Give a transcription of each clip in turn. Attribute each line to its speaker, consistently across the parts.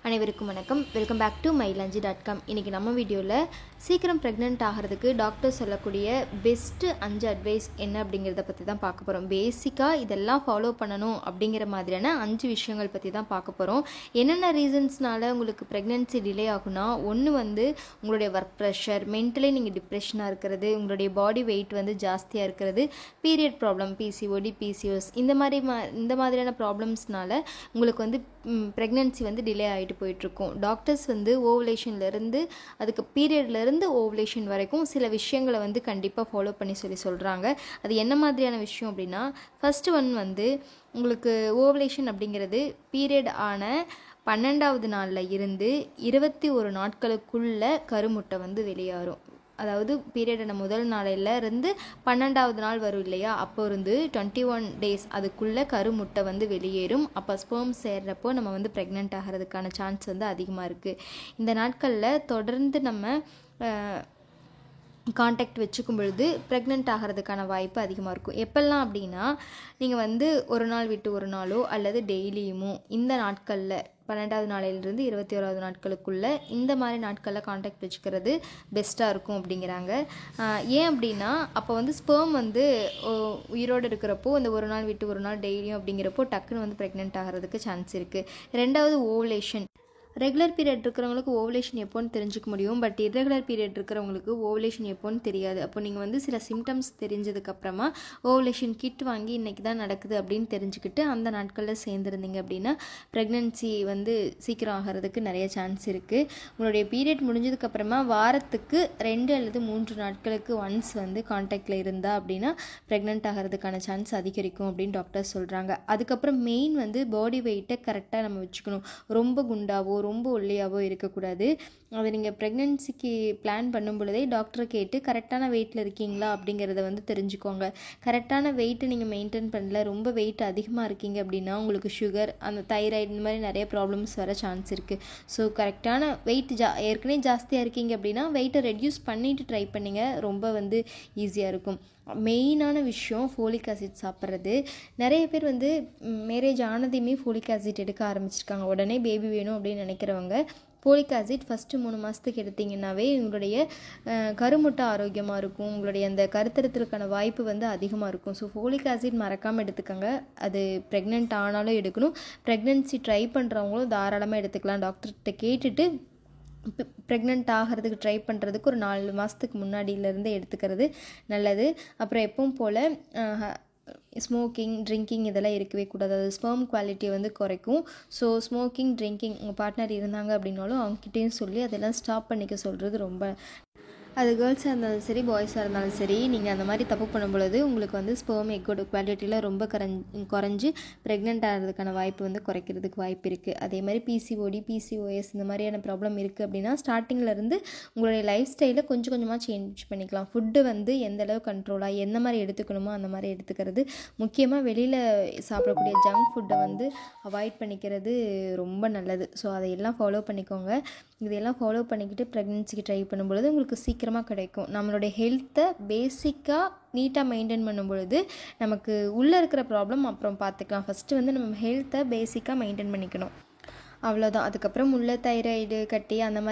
Speaker 1: அனைவருக்கும் வணக்கம். Welcome back to mylanji.com. இன்றைக்கி நம்ம வீடியோவில் சீக்கிரம் ப்ரெக்னென்ட் ஆகிறதுக்கு டாக்டர் சொல்லக்கூடிய பெஸ்ட்டு 5 அட்வைஸ் என்ன அப்படிங்கிறத பற்றி தான் பார்க்க போகிறோம். பேசிக்காக இதெல்லாம் ஃபாலோ பண்ணணும் அப்படிங்கிற மாதிரியான 5 விஷயங்கள் பற்றி தான் பார்க்க போகிறோம். என்னென்ன ரீசன்ஸ்னால உங்களுக்கு ப்ரெக்னென்சி டிலே ஆகுனா, ஒன்று வந்து உங்களுடைய ஒர்க் ப்ரெஷர், மென்டலி நீங்கள் டிப்ரெஷனாக இருக்கிறது, உங்களுடைய பாடி வெயிட் வந்து ஜாஸ்தியாக இருக்கிறது, பீரியட் ப்ராப்ளம், பிசிஓடி, பிசிஓஎஸ் இந்த மாதிரியான ப்ராப்ளம்ஸ்னால உங்களுக்கு வந்து ப்ரெக்னென்சி வந்து டிலே ஆகிட்டு போயிட்டுருக்கும். டாக்டர்ஸ் வந்து ஓவலேஷன்லேருந்து அதுக்கு பீரியட்லேருந்து ஓவலேஷன் வரைக்கும் சில விஷயங்களை வந்து கண்டிப்பாக ஃபாலோ பண்ணி சொல்கிறாங்க. அது என்ன மாதிரியான விஷயம் அப்படின்னா, ஃபஸ்ட்டு ஒன் வந்து உங்களுக்கு ஓவலேஷன் அப்படிங்கிறது பீரியட் ஆன 12வது நாளில் இருந்து 21 நாட்களுக்குள்ள கருமுட்டை வந்து வெளியேறும். அதாவது பீரியடான முதல் நாளில் இருந்து 12வது நாள் வரும் இல்லையா, அப்போ இருந்து 21 டேஸ் அதுக்குள்ளே கருமுட்டை வந்து வெளியேறும். அப்போ ஸ்பெர்ம் சேர்றப்போ நம்ம வந்து ப்ரெக்னென்ட் ஆகிறதுக்கான சான்ஸ் வந்து அதிகமாக இருக்குது. இந்த நாட்களில் தொடர்ந்து நம்ம கான்டாக்ட் வச்சுக்கும் பொழுது ப்ரெக்னென்ட் ஆகிறதுக்கான வாய்ப்பு அதிகமாக இருக்கும். எப்பெல்லாம் அப்படின்னா, நீங்கள் வந்து ஒரு நாள் விட்டு ஒரு நாளோ அல்லது டெய்லியுமோ இந்த நாட்களில் 12வது நாளிலிருந்து 21வது நாட்களுக்குள்ளே இந்த மாதிரி நாட்களில் கான்டாக்ட் வச்சுக்கிறது பெஸ்ட்டாக இருக்கும் அப்படிங்கிறாங்க. ஏன் அப்படின்னா, அப்போ வந்து ஸ்பெர்ம் வந்து உயிரோடு இருக்கிறப்போ இந்த ஒரு நாள் விட்டு ஒரு நாள் டெய்லியும் அப்படிங்கிறப்போ டக்குன்னு வந்து ப்ரெக்னென்ட் ஆகிறதுக்கு சான்ஸ் இருக்குது. ரெண்டாவது ஓவலேஷன். ரெகுலர் பீரியட் இருக்கிறவங்களுக்கு ஓவலேஷன் எப்போன்னு தெரிஞ்சுக்க முடியும். பட் இர்ரெகுலர் பீரியட் இருக்கிறவங்களுக்கு ஓவலேஷன் எப்போன்னு தெரியாது. அப்போ நீங்கள் வந்து சில சிம்டம்ஸ் தெரிஞ்சதுக்கப்புறமா ஓவலேஷன் கிட் வாங்கி இன்றைக்கி தான் நடக்குது அப்படின்னு தெரிஞ்சுக்கிட்டு அந்த நாட்களில் சேர்ந்துருந்தீங்க அப்படின்னா ப்ரெக்னென்சி வந்து சீக்கிரம் ஆகிறதுக்கு நிறைய சான்ஸ் இருக்குது. உங்களுடைய பீரியட் முடிஞ்சதுக்கப்புறமா வாரத்துக்கு 2 அல்லது 3 நாட்களுக்கு ஒன்ஸ் வந்து கான்டாக்டில் இருந்தால் அப்படின்னா ப்ரெக்னென்ட் ஆகிறதுக்கான சான்ஸ் அதிகரிக்கும் அப்படின்னு டாக்டர் சொல்கிறாங்க. அதுக்கப்புறம் மெயின் வந்து பாடி வெயிட்டை கரெக்டாக நம்ம வச்சுக்கணும். ரொம்ப குண்டாவோ ரொம்ப ஒல்லியாவோ இருக்கக்கூடாது. அதை நீங்கள் ப்ரெக்னென்சிக்கு பிளான் பண்ணும் பொழுதே டாக்டரை கேட்டு கரெக்டான வெயிட்டில் இருக்கீங்களா அப்படிங்கிறத வந்து தெரிஞ்சுக்கோங்க. கரெக்டான வெயிட்டை நீங்கள் மெயின்டைன் பண்ணல, ரொம்ப வெயிட் அதிகமாக இருக்கீங்க அப்படின்னா உங்களுக்கு சுகர், அந்த தைராய்டு இந்த மாதிரி நிறைய ப்ராப்ளம்ஸ் வர சான்ஸ் இருக்குது. ஸோ கரெக்டான வெயிட் ஏற்கனவே ஜாஸ்தியாக இருக்கீங்க அப்படின்னா வெயிட்டை ரெடியூஸ் பண்ணிவிட்டு ட்ரை பண்ணிங்க, ரொம்ப வந்து ஈஸியாக இருக்கும். மெயினான விஷயம் ஃபோலிக் ஆசிட் சாப்பிட்றது. நிறைய பேர் வந்து மேரேஜ் ஆனதையுமே ஃபோலிக் ஆசிட் எடுக்க ஆரம்பிச்சிருக்காங்க. உடனே பேபி வேணும் அப்படின்னு நினைக்கிறவங்க ஃபோலிக் ஆசிட் ஃபஸ்ட்டு 3 மாதத்துக்கு எடுத்திங்கன்னாவே உங்களுடைய கருமுட்டை ஆரோக்கியமாக இருக்கும். உங்களுடைய அந்த கருத்தரித்தலுக்கான வாய்ப்பு வந்து அதிகமாக இருக்கும். ஸோ ஃபோலிக் ஆசிட் மறக்காமல் எடுத்துக்கோங்க. அது ப்ரெக்னென்ட் ஆனாலும் எடுக்கணும். ப்ரெக்னென்சி ட்ரை பண்ணுறவங்களும் தாராளமாக எடுத்துக்கலாம். டாக்டர்கிட்ட கேட்டுட்டு ப்ரெக்னென்ட் ஆகிறதுக்கு ட்ரை பண்ணுறதுக்கு ஒரு 4 மாதத்துக்கு முன்னாடியிலேருந்து எடுத்துக்கிறது நல்லது. அப்புறம் எப்பவும் போல் ஸ்மோக்கிங், ட்ரிங்கிங் இதெல்லாம் இருக்கவே கூடாது. அது ஸ்பெர்ம் குவாலிட்டியை வந்து குறைக்கும். ஸோ ஸ்மோக்கிங், ட்ரிங்கிங் உங்கள் பார்ட்னர் இருந்தாங்க அப்படின்னாலும் அவங்ககிட்டையும் சொல்லி அதெல்லாம் ஸ்டாப் பண்ணிக்க சொல்கிறது ரொம்ப, அது கேர்ள்ஸாக இருந்தாலும் சரி பாய்ஸாக இருந்தாலும் சரி, நீங்கள் அந்த மாதிரி தப்பு பண்ணும் பொழுது உங்களுக்கு வந்து ஸ்பெர்ம் எக்கோட குவாலிட்டியில் ரொம்ப குறைஞ்சி ப்ரெக்னென்ட் ஆகிறதுக்கான வாய்ப்பு வந்து குறைக்கிறதுக்கு வாய்ப்பு இருக்குது. அதே மாதிரி பிசிஓடி, பிசிஓஎஸ் இந்த மாதிரியான ப்ராப்ளம் இருக்குது அப்படின்னா ஸ்டார்டிங்கிலேருந்து உங்களுடைய லைஃப் ஸ்டைலை கொஞ்சம் கொஞ்சமாக சேஞ்ச் பண்ணிக்கலாம். ஃபுட்டு வந்து எந்தளவு கண்ட்ரோலாக எந்த மாதிரி எடுத்துக்கணுமோ அந்த மாதிரி எடுத்துக்கிறது. முக்கியமாக வெளியில் சாப்பிடக்கூடிய ஜங்க் ஃபுட்டை வந்து அவாய்ட் பண்ணிக்கிறது ரொம்ப நல்லது. ஸோ அதையெல்லாம் ஃபாலோ பண்ணிக்கோங்க. இதையெல்லாம் ஃபாலோ பண்ணிக்கிட்டு ப்ரெக்னென்சிக்கு ட்ரை பண்ணும்பொழுது உங்களுக்கு சீக்கிரமாக கிடைக்கும். நம்மளுடைய ஹெல்த்தை பேசிக்காக நீட்டாக மெயின்டைன் பண்ணும் பொழுது நமக்கு உள்ளே இருக்கிற ப்ராப்ளம் அப்புறம் பார்த்துக்கலாம். ஃபஸ்ட்டு வந்து நம்ம ஹெல்த்தை பேசிக்காக மெயின்டைன் பண்ணிக்கணும், அவ்வளோதான். அதுக்கப்புறம் உள்ள தைராய்டு கட்டி அந்த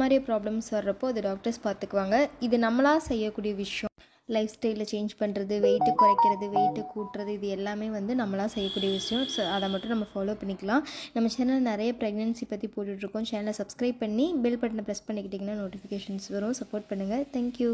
Speaker 1: மாதிரி ப்ராப்ளம்ஸ் வர்றப்போ அது டாக்டர்ஸ் பார்த்துக்குவாங்க. இது நம்மளாக செய்யக்கூடிய விஷயம். லைஃப் ஸ்டைலில் சேஞ்ச் பண்ணுறது, வெயிட்டு குறைக்கிறது, வெயிட்டு கூட்டுறது, இது எல்லாமே வந்து நம்மளாக செய்யக்கூடிய விஷயம். ஸோ அதை மட்டும் நம்ம ஃபாலோ பண்ணிக்கலாம். நம்ம சேனல் நிறைய ப்ரெக்னென்சி பற்றி போட்டுட்ருக்கோம். சேனலை சப்ஸ்கிரைப் பண்ணி பெல் பட்டனை ப்ரெஸ் பண்ணிக்கிட்டிங்கன்னா நோட்டிஃபிகேஷன்ஸ் வரும். சப்போர்ட் பண்ணுங்கள். தேங்க்யூ.